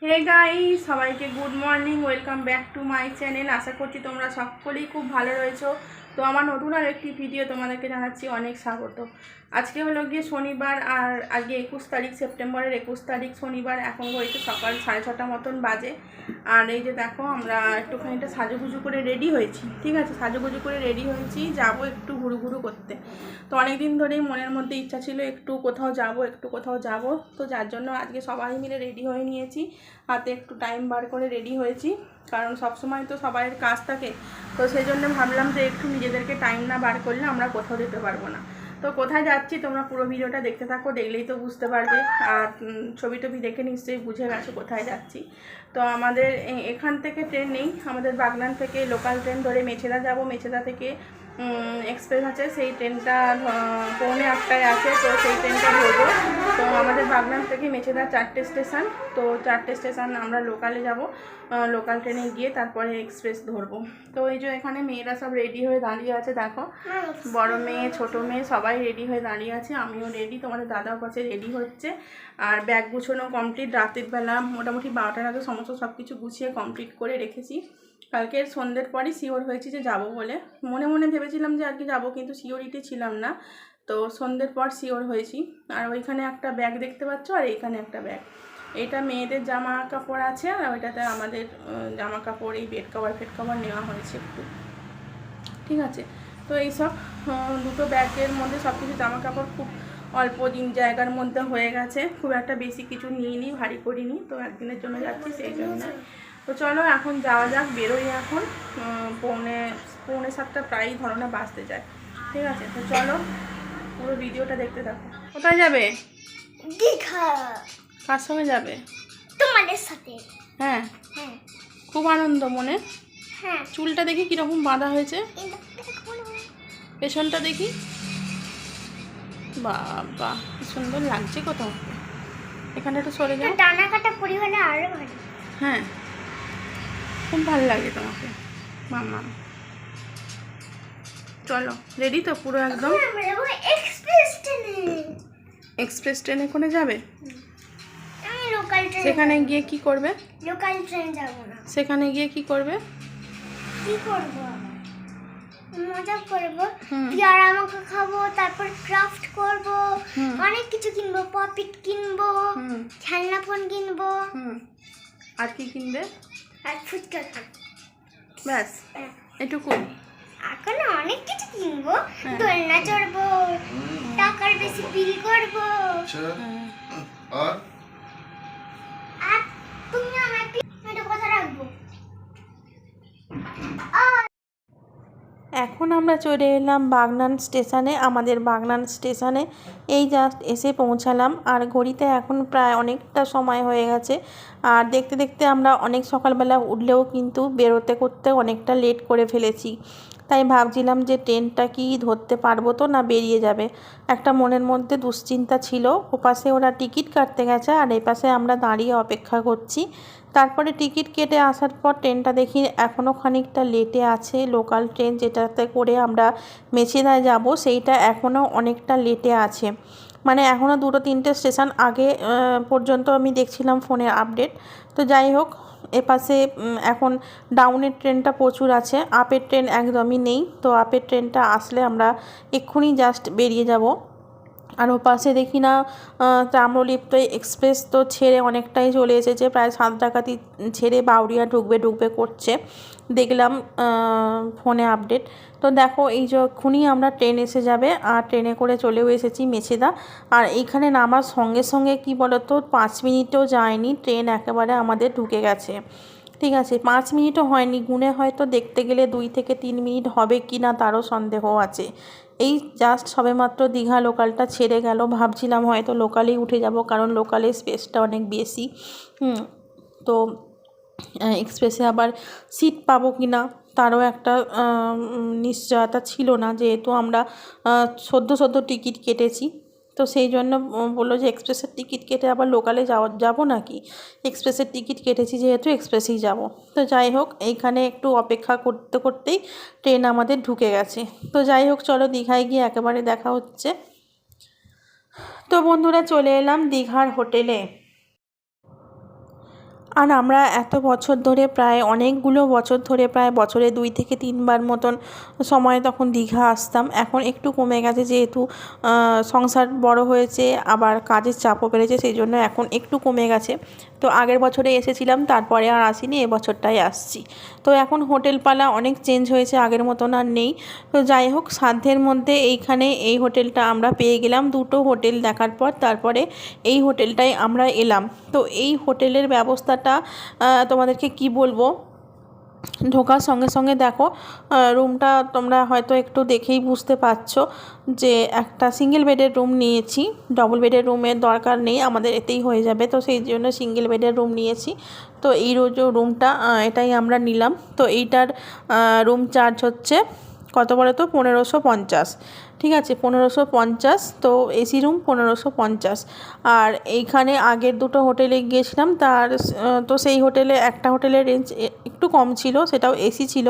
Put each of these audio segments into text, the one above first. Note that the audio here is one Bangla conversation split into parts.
হে গাইস, সবাইকে good morning, welcome back to my channel. আশা করছি তোমরা সকলেই খুব ভালো রয়েছো। তো আমার নতুন আর একটি ভিডিও তোমাদেরকে জানাচ্ছি অনেক স্বাগত। আজকে হলো গিয়ে শনিবার, আর আজকে 21 তারিখ, সেপ্টেম্বরের 21 তারিখ শনিবার। এখন ঘড়িতে সকাল 6:30 মতন বাজে। আর এই যে দেখো, আমরা একটুখানিটা সাজুগুজু করে রেডি হয়েছি। ঠিক আছে, সাজুগুজু করে রেডি হয়েছি, যাবো একটু ঘুরু ঘুরু করতে। তো অনেক দিন ধরেই মনের মধ্যে ইচ্ছা ছিল একটু কোথাও যাব। তো যার জন্য আজকে সবাই মিলে রেডি হয়ে নিয়েছি, হাতে একটু টাইম বার করে রেডি হয়েছি। কারণ সবসময় তো সবাইয়ের কাজ থাকে, তো সেই জন্য ভাবলাম যে একটু নিজেদেরকে টাইম না বার করলে আমরা কোথাও যেতে পারবো না। তো কোথায় যাচ্ছি তোমরা পুরো ভিডিওটা দেখতে থাকো, দেখলেই তো বুঝতে পারবে। আর ছবি টবি দেখে নিশ্চয়ই বুঝে গেছো কোথায় যাচ্ছি। তো আমাদের এখান থেকে ট্রেন নেই, আমাদের বাগনান থেকে লোকাল ট্রেন ধরে মেছেদা যাব। মেছেদা থেকে এক্সপ্রেস আছে, সেই ট্রেনটা 7:45 আছে। তো সেই ট্রেনটা ধরবো। তো আমাদের বাগনান থেকে মেছেদা 4টে স্টেশন। তো 4টে স্টেশন আমরা লোকালে যাব, লোকাল ট্রেনে গিয়ে তারপরে এক্সপ্রেস ধরবো। তো এই যে এখানে মেয়েরা সব রেডি হয়ে দাঁড়িয়ে আছে, দেখো বড় মেয়ে ছোট মেয়ে সবাই রেডি হয়ে দাঁড়িয়ে আছে। আমিও রেডি, তোমাদের দাদাও কাছে রেডি হচ্ছে। আর ব্যাগ গুছানো কমপ্লিট, রাতের বেলা মোটামুটি 12টার আগে সমস্ত সব কিছু গুছিয়ে কমপ্লিট করে রেখেছি। কালকে সন্ধ্যের পরই শিওর হয়েছি যে যাব বলে। মনে মনে ভেবেছিলাম যে আর কি যাবো, কিন্তু শিওরিটি ছিলাম না। তো সন্ধ্যের পর শিওর হয়েছি। আর ওইখানে একটা ব্যাগ দেখতে পাচ্ছ, আর এইখানে একটা ব্যাগ। এটা মেয়েদের জামা কাপড় আছে, আর ওইটাতে আমাদের জামা কাপড়, এই বেড কভার ফেড কভার নেওয়া হয়েছে একটু। ঠিক আছে, তো এইসব দুটো ব্যাগের মধ্যে সব কিছু জামা কাপড় খুব অল্প দিন জায়গার মধ্যে হয়ে গেছে। খুব একটা বেশি কিছু নিইনি, ভারী করিনি। তো একদিনের জন্য যাচ্ছি, সেই জন্য। তো চলো এখন যাওয়া যাক, বেরোই এখন। পৌনে 7টা প্রায় ধরনের বাজতে যায়। ঠিক আছে, তো চলো পুরো ভিডিওটা দেখতে থাকো। কোথায় যাবে? দীঘা। কার সঙ্গে যাবে? তোমাদের সাথে। হ্যাঁ, হ্যাঁ খুব আনন্দ মনে। হ্যাঁ। চুলটা দেখি কীরকম বাঁধা হয়েছে, পেছনটা দেখি। বাবা, কি সুন্দর লাগছে কোথাও। এখানে একটু সরে যাও। ডানা কাটা পরি হলে আরো ভালো। হ্যাঁ, খুব ভালো লাগে তোমাকে মামা। চলো, রেডি তো পুরো একদম? এক্সপ্রেস ট্রেনে। এক্সপ্রেস ট্রেনে করে যাবে? আমি লোকাল ট্রেনে। সেখানে গিয়ে কি করবে? লোকাল ট্রেন যাব না। সেখানে গিয়ে কি করবে? কি করব? মজা করব, পেয়ারা মাখা খাবো, তারপর ক্রাফট করব, অনেক কিছু কিনবো, পপিট কিনবো, খেলনা ফোন কিনবো। আর কি কিনবে? আর ফুচকা খাবো, ব্যাস এটুকু? এখন অনেক কিছু কিনবো, দোলনা চড়বো, টাকার বেশি বিল করবো। আর তুমি আমাকে একটা কথা রাখবো। এখন আমরা চলে এলাম বাগনান স্টেশনে। আমাদের বাগনান স্টেশনে এই জাস্ট এসে পৌঁছালাম। আর ঘড়িতে এখন প্রায় অনেকটা সময় হয়ে গেছে। আর দেখতে দেখতে আমরা অনেক সকালবেলা উঠলেও কিন্তু বেরোতে করতে অনেকটা লেট করে ফেলেছি। তাই ভাবছিলাম যে ট্রেনটা কি ধরতে পারবো তো, না বেরিয়ে যাবে। একটা মনের মধ্যে দুশ্চিন্তা ছিল। ওপাশে ওরা টিকিট কাটতে গেছে, আর এই পাশে আমরা দাঁড়িয়ে অপেক্ষা করছি। তারপরে টিকিট কেটে আসার পর ট্রেনটা দেখি এখনও খানিকটা লেটে আছে। লোকাল ট্রেন যেটাতে করে আমরা মেছেদায় যাব, সেইটা এখনও অনেকটা লেটে আছে। মানে এখনও 2-3টে স্টেশন আগে পর্যন্ত আমি দেখছিলাম ফোনে আপডেট। তো যাই হোক, এপাশে এখন ডাউনের ট্রেনটা প্রচুর আছে, আপের ট্রেন একদমই নেই। তো আপের ট্রেনটা আসলে আমরা এক্ষুনি জাস্ট বেরিয়ে যাব। আর ও পাশে দেখি না তাম্রলিপ্ত এক্সপ্রেস তো ছেড়ে অনেকটাই চলে এসেছে, প্রায় 7 ডাকাতি ছেড়ে বাউরিয়া ঢুকবে করছে, দেখলাম ফোনে আপডেট। তো দেখো, এই যখনই আমরা ট্রেন এসে যাবে, আর ট্রেনে করে চলেও এসেছি মেছেদা। আর এইখানে নামার সঙ্গে সঙ্গে কি বলতো, 5 মিনিটও যায়নি, ট্রেন একেবারে আমাদের ঢুকে গেছে। ঠিক আছে, 5 মিনিটও হয়নি, গুনে হয়তো দেখতে গেলে 2 থেকে 3 মিনিট হবে কি না তারও সন্দেহ আছে। এই জাস্ট সবেমাত্র দীঘা লোকালটা ছেড়ে গেল। ভাবছিলাম হয়তো লোকালেই উঠে যাব, কারণ লোকালে স্পেসটা অনেক বেশি। তো এক্সপ্রেসে আবার সিট পাবো কি না তারও একটা নিশ্চয়তা ছিল না, যেহেতু আমরা সদ্য টিকিট কেটেছি। তো সেই জন্য বললো যে এক্সপ্রেসের টিকিট কেটে আবার লোকালে যাবো নাকি, এক্সপ্রেসের টিকিট কেটেছি যেহেতু এক্সপ্রেসেই যাব। তো যাই হোক, এইখানে একটু অপেক্ষা করতে করতেই ট্রেন আমাদের ঢুকে গেছে। তো যাই হোক, চলো দীঘায় গিয়ে একেবারে দেখা হচ্ছে। তো বন্ধুরা, চলে এলাম দীঘার হোটেলে। আর আমরা এত বছর ধরে প্রায় অনেকগুলো বছর ধরে প্রায় বছরে 2 থেকে 3 বার মতন সময় তখন দীঘা আসতাম। এখন একটু কমে গেছে, যেহেতু সংসার বড় হয়েছে, আবার কাজের চাপও বেড়েছে, সেই জন্য এখন একটু কমে গেছে। তো আগের বছরে এসেছিলাম, তারপরে আর আসিনি, এবছরটাই আসছি। তো এখন হোটেল পালা অনেক চেঞ্জ হয়েছে, আগের মতন আর নেই। তো যাই হোক, সাধ্যের মধ্যে এইখানে এই হোটেলটা আমরা পেয়ে গেলাম। দুটো হোটেল দেখার পর তারপরে এই হোটেলটায় আমরা এলাম। তো এই হোটেলের ব্যবস্থাটা তোমাদেরকে কি বলবো, ঢোকার সঙ্গে সঙ্গে দেখো রুমটা তোমরা হয়তো একটু দেখেই বুঝতে পারছো যে একটা সিঙ্গেল বেডের রুম নিয়েছি। ডবল বেডের রুমের দরকার নেই, আমাদের এতেই হয়ে যাবে, তো সেই জন্য সিঙ্গেল বেডের রুম নিয়েছি। তো এই রুমটা এটাই আমরা নিলাম। তো এইটার রুম চার্জ হচ্ছে কত বলো তো, 1550। ঠিক আছে, 1550। তো এসি রুম 1550। আর এইখানে আগের দুটো হোটেলে গিয়েছিলাম, তো সেই হোটেলে একটা হোটেলের রেঞ্জ একটু কম ছিল, সেটাও এসি ছিল,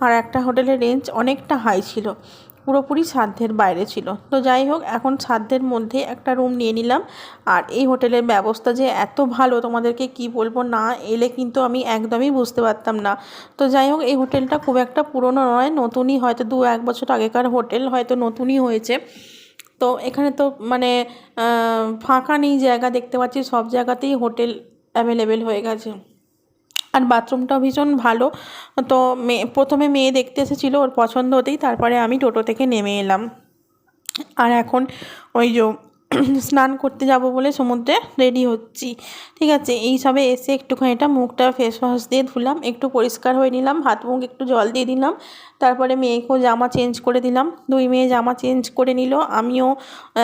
আর একটা হোটেলের রেঞ্জ অনেকটা হাই ছিল, পুরোপুরি সাধ্যের বাইরে ছিল। তো যাই হোক, এখন সাধ্যের মধ্যে একটা রুম নিয়ে নিলাম। আর এই হোটেলের ব্যবস্থা যে এত ভালো, তোমাদেরকে কি বলবো, না এলে কিন্তু আমি একদমই বুঝতে পারতাম না। তো যাই হোক, এই হোটেলটা খুব একটা পুরনো নয়, নতুনই, হয়তো 2-1 বছর আগেকার হোটেল, হয়তো নতুনই হয়েছে। তো এখানে তো মানে ফাঁকা নেই জায়গা, দেখতে পাচ্ছি সব জায়গাতেই হোটেল অ্যাভেলেবেল হয়ে গেছে। আর বাথরুমটাও ভীষণ ভালো। তো প্রথমে মেয়ে দেখতে এসেছিলো, ওর পছন্দ হতেই তারপরে আমি টোটো থেকে নেমে এলাম। আর এখন ওই যে স্নান করতে যাব বলে সমুদ্রে রেডি হচ্ছি। ঠিক আছে, এই সবে এসে একটুখানিটা মুখটা ফেস ওয়াশ দিয়ে ধুলাম, একটু পরিষ্কার হয়ে নিলাম, হাত মুখ একটু জল দিয়ে দিলাম, তারপরে মেয়েকেও জামা চেঞ্জ করে দিলাম। 2 মেয়ে জামা চেঞ্জ করে নিল, আমিও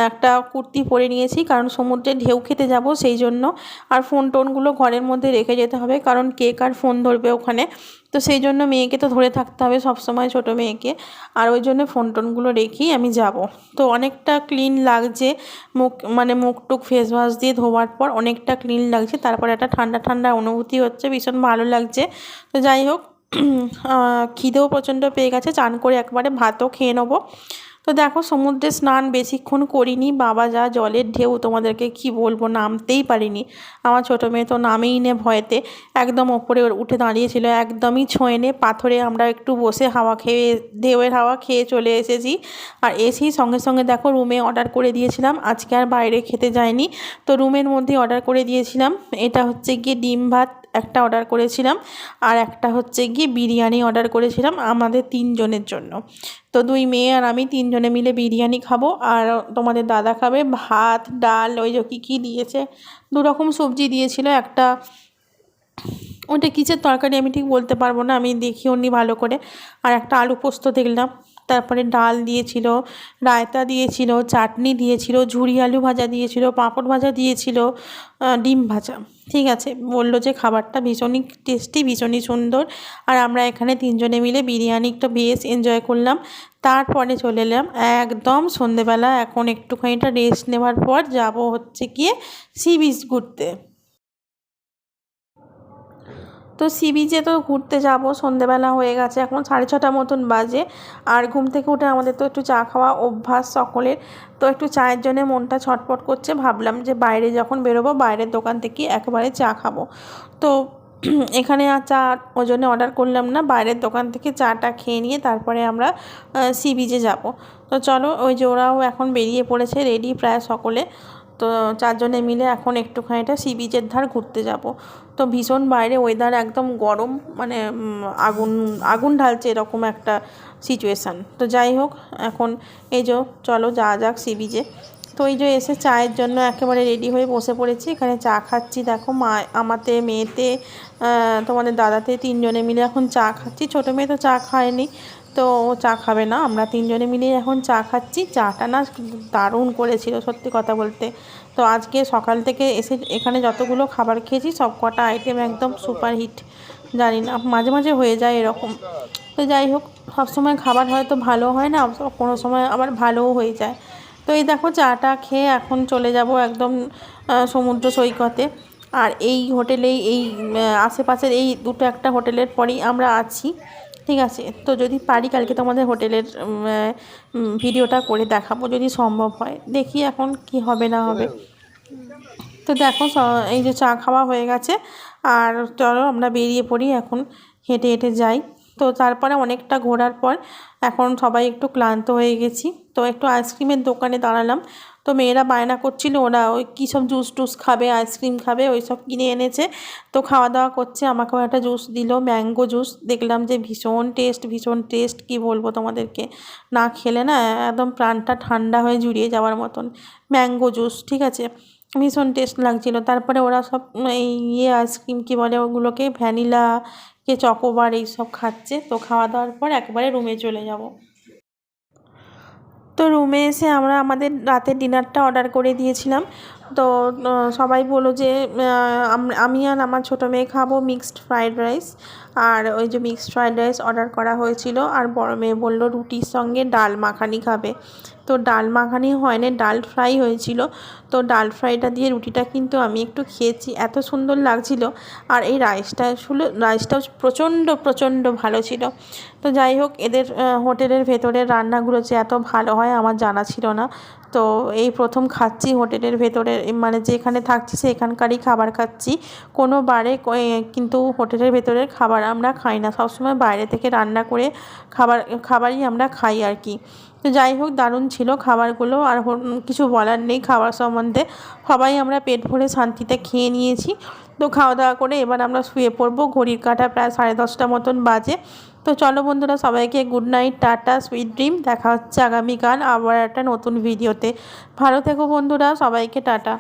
একটা কুর্তি পরে নিয়েছি, কারণ সমুদ্রে ঢেউ খেতে যাব সেই জন্য। আর ফোন টোনগুলো ঘরের মধ্যে রেখে যেতে হবে, কারণ কে কার ফোন ধরবে ওখানে। তো সেই জন্য মেয়েকে তো ধরে থাকতে হবে সবসময়, ছোটো মেয়েকে, আর ওই জন্য ফোন টোনগুলো রেখেই আমি যাব। তো অনেকটা ক্লিন লাগছে, মুখ টুক ফেস ওয়াশ দিয়ে ধোয়ার পর অনেকটা ক্লিন লাগছে, তারপর একটা ঠান্ডা ঠান্ডা অনুভূতি হচ্ছে, ভীষণ ভালো লাগছে। তো যাই হোক, খিদেও প্রচণ্ড পেয়ে গেছে, চান করে একবারে ভাতও খেয়ে নেবো। তো দেখো, সমুদ্রে স্নান বেশিক্ষণ করিনি, বাবা যা জলের ঢেউ, তোমাদেরকে কি বলবো, নামতেই পারিনি। আমার ছোটো মেয়ে তো নামেই নে ভয়েতে, একদম ওপরে উঠে দাঁড়িয়েছিল, একদমই ছোঁয়ে নে। পাথরে আমরা একটু বসে হাওয়া খেয়ে, ঢেউয়ের হাওয়া খেয়ে চলে এসেছি। আর এসেই সঙ্গে সঙ্গে দেখো রুমে অর্ডার করে দিয়েছিলাম, আজকে আর বাইরে খেতে যাইনি, তো রুমের মধ্যে অর্ডার করে দিয়েছিলাম। এটা হচ্ছে গিয়ে ডিম ভাত একটা অর্ডার করেছিলাম, আর একটা হচ্ছে গিয়ে বিরিয়ানি অর্ডার করেছিলাম আমাদের 3 জনের জন্য। তো 2 মেয়ে আর আমি 3 জনে মিলে বিরিয়ানি খাবো, আর তোমাদের দাদা খাবে ভাত, ডাল, ওই যে কী দিয়েছে, 2 রকম সবজি দিয়েছিল, একটা ওটা কিসের তরকারি আমি ঠিক বলতে পারবো না, আমি দেখিও নি ভালো করে। আর একটা আলু পোস্ত দেখলাম, তারপরে ডাল দিয়েছিল, রায়তা দিয়েছিল, চাটনি দিয়েছিল, ঝুরি আলু ভাজা দিয়েছিল, পাঁপড় ভাজা দিয়েছিল, ডিম ভাজা। ঠিক আছে, বললো যে খাবারটা ভীষণই টেস্টি, ভীষণই সুন্দর। আর আমরা এখানে 3 জনে মিলে বিরিয়ানিটা বেশ এনজয় করলাম। তারপরে চলে এলাম একদম সন্ধেবেলা, এখন একটুখানিটা রেস্ট নেওয়ার পর যাব হচ্ছে গিয়ে সি বিচ ঘুরতে। তো সি বিচে তো ঘুরতে যাব, সন্ধেবেলা হয়ে গেছে, এখন 6:30 মতন বাজে। আর ঘুম থেকে উঠে আমাদের তো একটু চা খাওয়া অভ্যাস সকলের, তো একটু চায়ের জন্য মনটা ছটফট করছে, ভাবলাম যে বাইরে যখন বেরোবো বাইরের দোকান থেকে একেবারে চা খাবো। তো এখানে আর চা ওই জন্য অর্ডার করলাম না, বাইরের দোকান থেকে চাটা খেয়ে নিয়ে তারপরে আমরা সি বিচে যাব। তো চলো, ওই যে ওরাও এখন বেরিয়ে পড়েছে, রেডি প্রায় সকলে। তো 4 জনে মিলে এখন একটুখানিটা সি বিচের ধার ঘুরতে যাব। তো ভীষণ বাইরে ওয়েদার একদম গরম, মানে আগুন আগুন ঢালছে এরকম একটা সিচুয়েশান। তো যাই হোক, এখন এই যে চলো যাওয়া যাক সি বিচে। তো এই যে এসে চায়ের জন্য একেবারে রেডি হয়ে বসে পড়েছি, এখানে চা খাচ্ছি। দেখো মা, আমাতে, মেয়েতে, তোমাদের দাদাতে 3 জনে মিলে এখন চা খাচ্ছি। ছোটো মেয়ে তো চা খায়নি, তো ও চা খাবে না, আমরা 3 জনে মিলে এখন চা খাচ্ছি। চাটা না দারুণ করেছিল সত্যি কথা বলতে। তো আজকে সকাল থেকে এসে এখানে যতগুলো খাবার খেয়েছি সব কটা আইটেম একদম সুপার হিট। জানি না, মাঝে মাঝে হয়ে যায় এরকম। তো যাই হোক, সবসময় খাবার হয়তো ভালো হয় না, কোনো সময় আবার ভালোও হয়ে যায়। তো এই দেখো চাটা খেয়ে এখন চলে যাব একদম সমুদ্র সৈকতে। আর এই হোটেলেই, এই আশেপাশের এই দুটো একটা হোটেলের পরেই আমরা আছি। ঠিক আছে, তো যদি পারি কালকে তোমাদের হোটেলের ভিডিওটা করে দেখাবো যদি সম্ভব হয়, দেখি এখন কি হবে না হবে। তো তো দেখো এই যে চা খাওয়া হয়ে গেছে, আর চলো আমরা বেরিয়ে পড়ি এখন, হেঁটে হেঁটে যাই। তো তারপরে অনেকটা ঘোরার পর এখন সবাই একটু ক্লান্ত হয়ে গেছি, তো একটু আইসক্রিমের দোকানে দাঁড়ালাম। তো মেয়েরা বায়না করছিল, ওরা ওই কী সব জুস টুস খাবে, আইসক্রিম খাবে, ওই সব কিনে এনেছে। তো খাওয়া দাওয়া করছে, আমাকেও একটা জুস দিল, ম্যাঙ্গো জুস। দেখলাম যে ভীষণ টেস্ট, কী বলবো তোমাদেরকে, না খেলে না একদম প্রাণটা ঠান্ডা হয়ে জুড়িয়ে যাওয়ার মতন ম্যাঙ্গো জুস, ঠিক আছে, ভীষণ টেস্ট লাগছিল। তারপরে ওরা সব এই আইসক্রিম কী বলে ওগুলোকে, ভ্যানিলা কে চকোবার এইসব খাচ্ছে। তো খাওয়া দাওয়ার পর একবারে রুমে চলে যাব। তো রুমে এসে আমরা আমাদের রাতের ডিনারটা অর্ডার করে দিয়েছিলাম। তো সবাই বললো যে আমি আর আমার ছোটো মেয়ে খাবো মিক্সড ফ্রাইড রাইস, আর ওই যে মিক্সড ফ্রাইড রাইস অর্ডার করা হয়েছিল। আর বড় মেয়ে বললো রুটির সঙ্গে ডাল মাখানি খাবে। তো ডাল মাখানি হয় না, ডাল ফ্রাই হয়েছিল। তো ডাল ফ্রাইটা দিয়ে রুটিটা কিন্তু আমি একটু খেয়েছি, এত সুন্দর লাগছিল। আর এই রাইসটাও প্রচণ্ড ভালো ছিল। তো যাই হোক, এদের হোটেলের ভেতরের রান্নাগুলো যে এত ভালো হয় আমার জানা ছিল না। তো এই প্রথম খাচ্ছি হোটেলের ভেতরে, মানে যেখানে থাকছি সেখানকারই খাবার খাচ্ছি। কোনো বারে কিন্তু হোটেলের ভেতরের খাবার আমরা খাই না, সবসময় বাইরে থেকে রান্না করে খাবারই আমরা খাই আর কি। তো যাই হোক, দারুণ ছিল খাবারগুলো, আর কিছু বলার নেই খাবার সম্বন্ধে। সবাই আমরা পেট ভরে শান্তিতে খেয়ে নিয়েছি। তো খাওয়া দাওয়া করে এবার আমরা শুয়ে পড়বো, ঘড়ির কাঁটা প্রায় 10:30 মতন বাজে। তো চলো বন্ধুরা, সবাইকে good night, tata, sweet dream. দেখা হচ্ছে আগামীকাল আবার একটা নতুন ভিডিওতে। ভালো থেকো বন্ধুরা, সবাইকে টাটা।